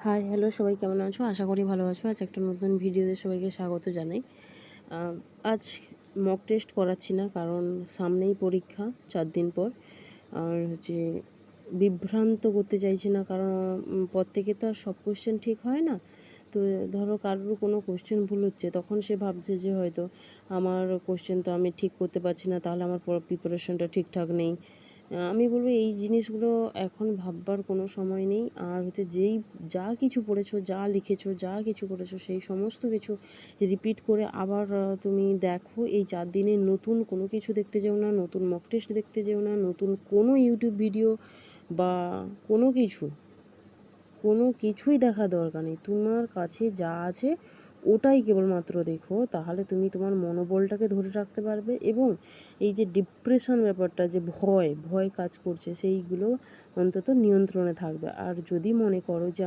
Hi hello, সবাই কেমন আছো? আশা করি ভালো আছো। আজ একটা নতুন ভিডিওতে সবাইকে স্বাগত জানাই। আজ মক টেস্ট করাচ্ছি না, কারণ সামনেই পরীক্ষা 4 দিন পর। আর বিভ্রান্ত করতে চাইছি না, কারণ প্রত্যেকে তো আর সব কোয়েশ্চেন ঠিক হয় না। তো ধরো কারোর কোনো কোয়েশ্চেন ভুল হচ্ছে, তখন সে ভাবছে যে হয়তো আমার কোয়েশ্চেন তো আমি ঠিক করতে পারছি না, তাহলে আমার প্রিপারেশনটা ঠিকঠাক নেই। আমি বলবো এই জিনিসগুলো এখন ভাববার কোনো সময় নেই। আর যেই যা কিছু পড়েছো, যা লিখেছো, যা কিছু করেছো, সেই সমস্ত কিছু রিপিট করে আবার তুমি দেখো। এই 4 দিনে নতুন কোনো কিছু দেখতে যেও না, নতুন মক টেস্ট দেখতে যেও না, নতুন কোনো ইউটিউব ভিডিও বা কোনো কিছুই দেখার দরকার নেই। তোমার কাছে যা আছে ওটাই কেবলমাত্র দেখো, তাহলে তুমি তোমার মনোবলটাকে ধরে রাখতে পারবে। এবং এই যে ডিপ্রেশন ব্যাপারটা, যে ভয় কাজ করছে, সেইগুলো অন্তত নিয়ন্ত্রণে থাকবে। আর যদি মনে করো যে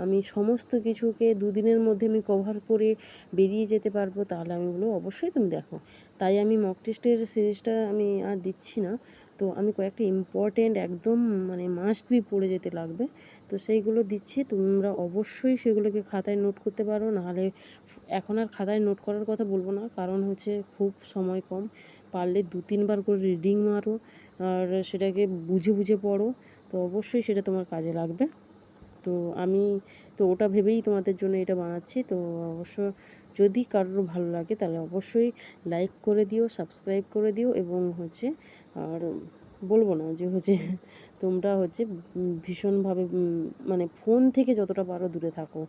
আমি সমস্ত কিছুকে 2 দিনের মধ্যে আমি কভার করে বেরিয়ে যেতে পারবো, তাহলে আমি বলবো অবশ্যই তুমি দেখো। তাই আমি মক টেস্টের সিরিজটা আমি আর দিচ্ছি না। তো আমি কয়েকটা ইম্পর্টেন্ট একদম মাস্ট বি পড়ে যেতে লাগবে, তো সেইগুলো দিচ্ছি। তোমরা অবশ্যই সেগুলোকে খাতায় নোট করতে পারো। নাহলে এখন আর খাতায় নোট করার কথা বলবো না, কারণ খুব সময় কম। পারলে 2-3 বার করে রিডিং মারো, আর সেটাকে বুঝে বুঝে পড়ো। তো অবশ্যই সেটা তোমার কাজে লাগবে। তো আমি তো ওটা ভেবেই তোমাদের জন্য এটা বানাচ্ছি। তো অবশ্য যদি কারোর ভালো লাগে তাহলে অবশ্যই লাইক করে দিও, সাবস্ক্রাইব করে দিও। এবং আর বলবো না যে তোমরা ভীষণভাবে ফোন থেকে যতটা পারো দূরে থাকো।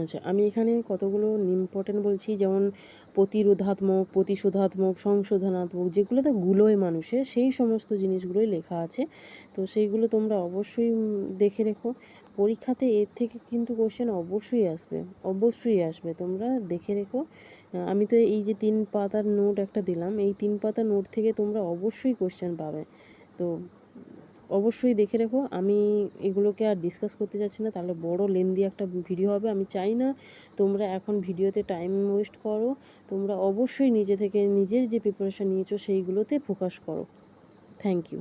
আচ্ছা, আমি এখানে কতগুলো ইম্পর্টেন্ট বলছি, যেমন প্রতিরোধাত্মক, প্রতিশোধাত্মক, সংশোধনাত্মক, যেগুলোতে গুলোয় মানুষের, সেই সমস্ত জিনিসগুলোই লেখা আছে। তো সেইগুলো তোমরা অবশ্যই দেখে রেখো। পরীক্ষাতে এর থেকে কিন্তু কোশ্চেন অবশ্যই আসবে, তোমরা দেখে রেখো। আমি তো এই যে 3 পাতার নোট একটা দিলাম, এই 3 পাতার নোট থেকে তোমরা অবশ্যই কোশ্চেন পাবে। তো অবশ্যই দেখে রেখো। আমি এগুলোকে আর ডিসকাস করতে চাচ্ছি না, তাহলে বড় লেন্দি একটা ভিডিও হবে। আমি চাই না তোমরা এখন ভিডিওতে টাইম ওয়েস্ট করো। তোমরা অবশ্যই নিজে থেকে নিজের যে প্রিপারেশান নিয়েছো সেইগুলোতে ফোকাস করো। Thank you.